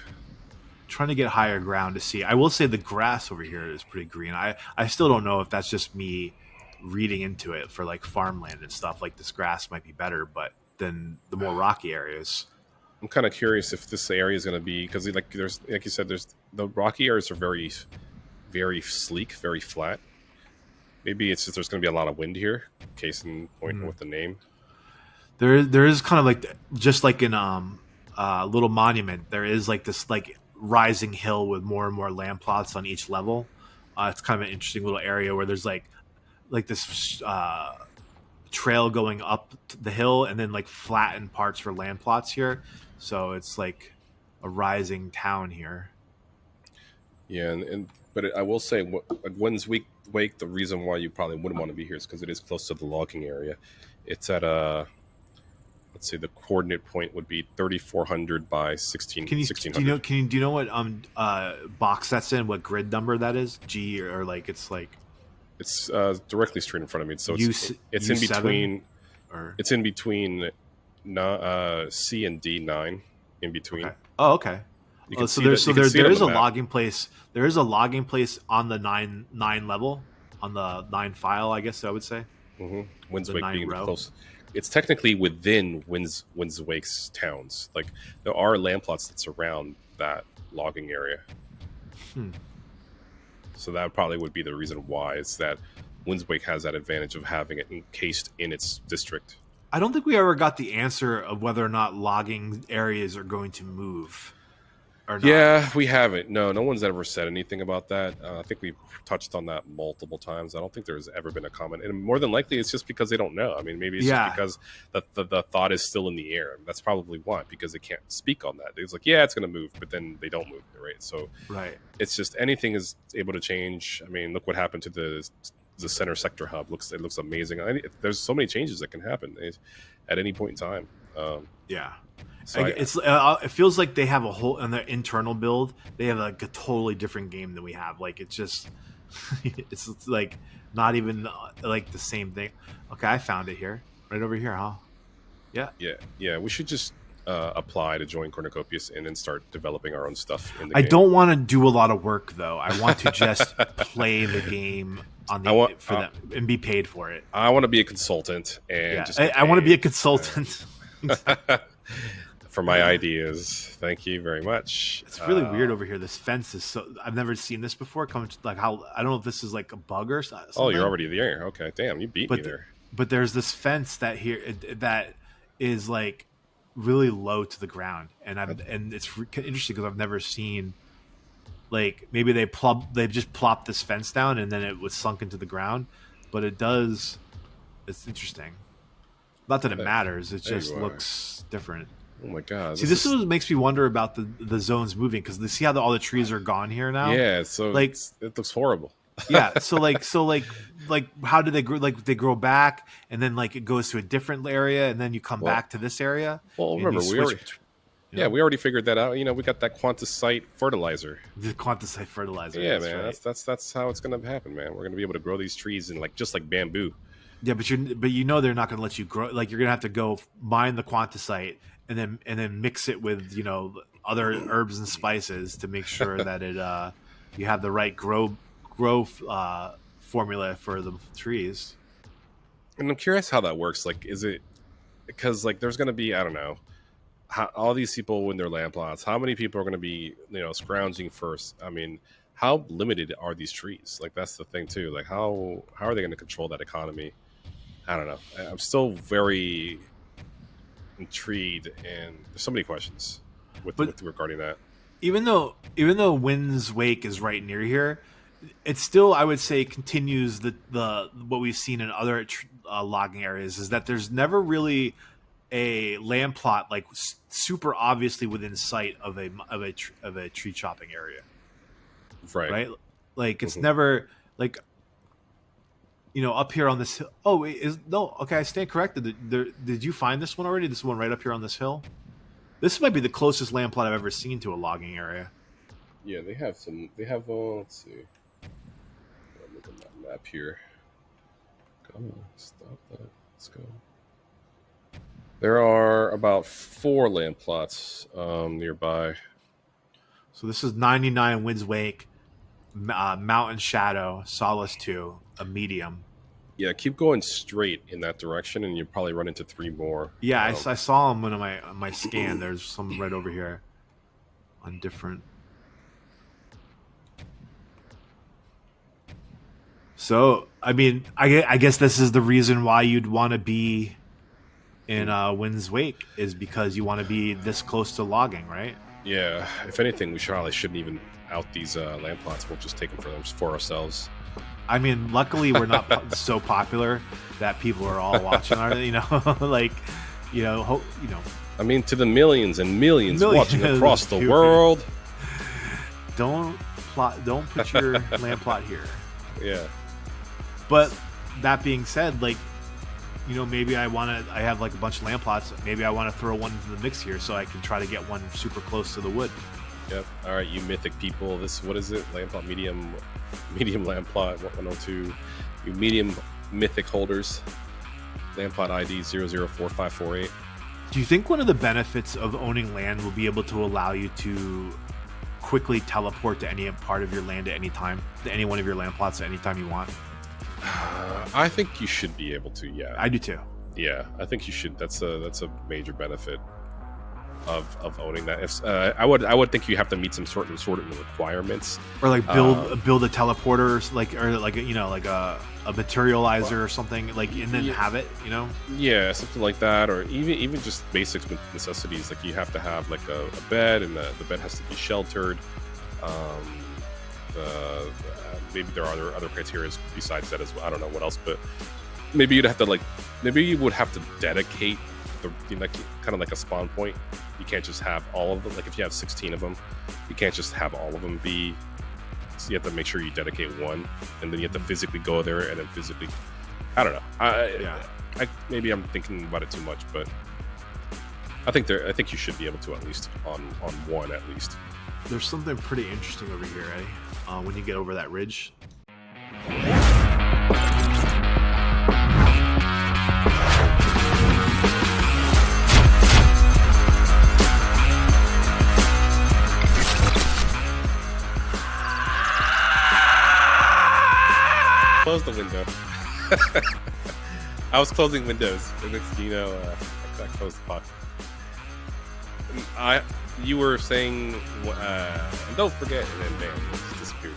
trying to get higher ground to see. I will say the grass over here is pretty green. I still don't know if that's just me reading into it for like farmland and stuff. Like this grass might be better, but than the more rocky areas. I'm kind of curious if this area is going to be, because like you said, there's the rocky areas are very, very sleek, very flat. Maybe it's just there's going to be a lot of wind here. Case in point with the name. There is kind of like, just like in Little Monument, there is like this like rising hill with more and more land plots on each level. It's kind of an interesting little area where there's like this trail going up the hill, and then like flattened parts for land plots here. So it's like a rising town here. Yeah, but I will say, Windswake, the reason why you probably wouldn't want to be here is because it is close to the logging area. It's at let's say the coordinate point would be 3,400 by 1600. Do you know what box that's in? What grid number that is? G or like it's like. It's directly straight in front of me, so it's in between. It's in between C and D9, in between. Okay. Oh, okay. So there is a logging place. There is a logging place on the 9 level, on the 9 file, I guess I would say. Mm-hmm. Windswake being close. It's technically within Windswake's towns. Like there are land plots that surround that logging area. So that probably would be the reason why, is that Windswake has that advantage of having it encased in its district. I don't think we ever got the answer of whether or not logging areas are going to move. Or not? Yeah, we haven't. No one's ever said anything about that. I think we've touched on that multiple times. I don't think there's ever been a comment, and more than likely, it's just because they don't know. I mean, maybe it's just because the thought is still in the air. That's probably why, because they can't speak on that. It's like, yeah, it's going to move, but then they don't move it, right? So, it's just anything is able to change. I mean, look what happened to the center sector hub. It looks amazing. There's so many changes that can happen at any point in time. So it feels like they have a whole in their internal build. They have like a totally different game than we have. Like it's just, it's like not even like the same thing. Okay, I found it here, right over here, huh? Yeah. We should just apply to join Cornucopias and then start developing our own stuff in the game. I don't want to do a lot of work though. I want to just play the game on the for them and be paid for it. I want to be a consultant and I want to be a consultant. For my ideas, thank you very much. It's really weird over here. This fence is so I've never seen this before. Like how I don't know if this is like a bug or something. Oh, you're already there. Okay, damn, you beat me there. But there's this fence that that is like really low to the ground, and it's interesting because I've never seen like maybe they've just plopped this fence down and then it was sunk into the ground, but it's interesting. Not that it matters. It just looks different. Oh my god! See, this is what makes me wonder about the zones moving because see how all the trees are gone here now. Yeah, so like it looks horrible. Yeah, so how do they grow? Like they grow back, and then like it goes to a different area, and then you come back to this area. Well, remember we already figured that out. You know, we got that quantisite fertilizer. The quantisite fertilizer. Yeah, man, right. That's how it's gonna happen, man. We're gonna be able to grow these trees in just like bamboo. Yeah, but you know they're not gonna let you grow. Like you're gonna have to go mine the quantisite. And then mix it with other herbs and spices to make sure that you have the right grow formula for the trees. And I'm curious how that works. Like, is it because like there's going to be all these people with their land plots? How many people are going to be scrounging first? I mean, how limited are these trees? Like that's the thing too. Like how are they going to control that economy? I don't know. I'm still very intrigued, and there's so many questions with regarding that. Even though Windswake is right near here, it still I would say continues the what we've seen in other logging areas is that there's never really a land plot like super obviously within sight of a tree chopping area. Right. Like it's never like. Up here on this hill. Oh, wait, okay, I stand corrected. Did you find this one already? This one right up here on this hill? This might be the closest land plot I've ever seen to a logging area. Yeah, they have some. They have, let's see. Look at that map here. Come on, stop that. Let's go. There are about 4 land plots nearby. So this is 99 Windswake, Mountain Shadow, Solace 2, a medium. Yeah, keep going straight in that direction, and you probably run into 3 more. Yeah, I saw them on my scan. There's some right over here on different. So, I mean, I guess this is the reason why you'd want to be in Windswake is because you want to be this close to logging, right? Yeah. If anything, we shouldn't even out these land plots. We'll just take them for ourselves. I mean, luckily we're not so popular that people are all watching our, I mean, to the millions and millions watching across the world. Don't put your land plot here. Yeah. But that being said, maybe I have like a bunch of land plots. Maybe I want to throw one into the mix here so I can try to get one super close to the wood. Yep. All right, you mythic people. What is it? Land plot medium land plot 102. You medium mythic holders. Land plot ID 004548. Do you think one of the benefits of owning land will be able to allow you to quickly teleport to any part of your land at any time, to any one of your land plots at any time you want? I think you should be able to. Yeah, I do too. Yeah, I think you should. That's a major benefit. of owning that. If I would think you have to meet some sort of requirements, or like build a teleporter, like, or like you know, like a materializer or something, like, and then have it, you know. Yeah, something like that, or even just basic necessities. Like you have to have like a bed, and the bed has to be sheltered. Maybe there are other criteria besides that as well. I don't know what else, but maybe you would have to dedicate like kind of like a spawn point. You can't just have all of them. Like if you have 16 of them, you can't just have all of them be. So you have to make sure you dedicate one, and then you have to physically go there, and then physically. I don't know. Maybe I'm thinking about it too much, but I think you should be able to at least on one at least. There's something pretty interesting over here, Eddie. When you get over that ridge. Close the window. I was closing windows, and next I closed the pot. You were saying, and don't forget, and then bam, it just disappeared.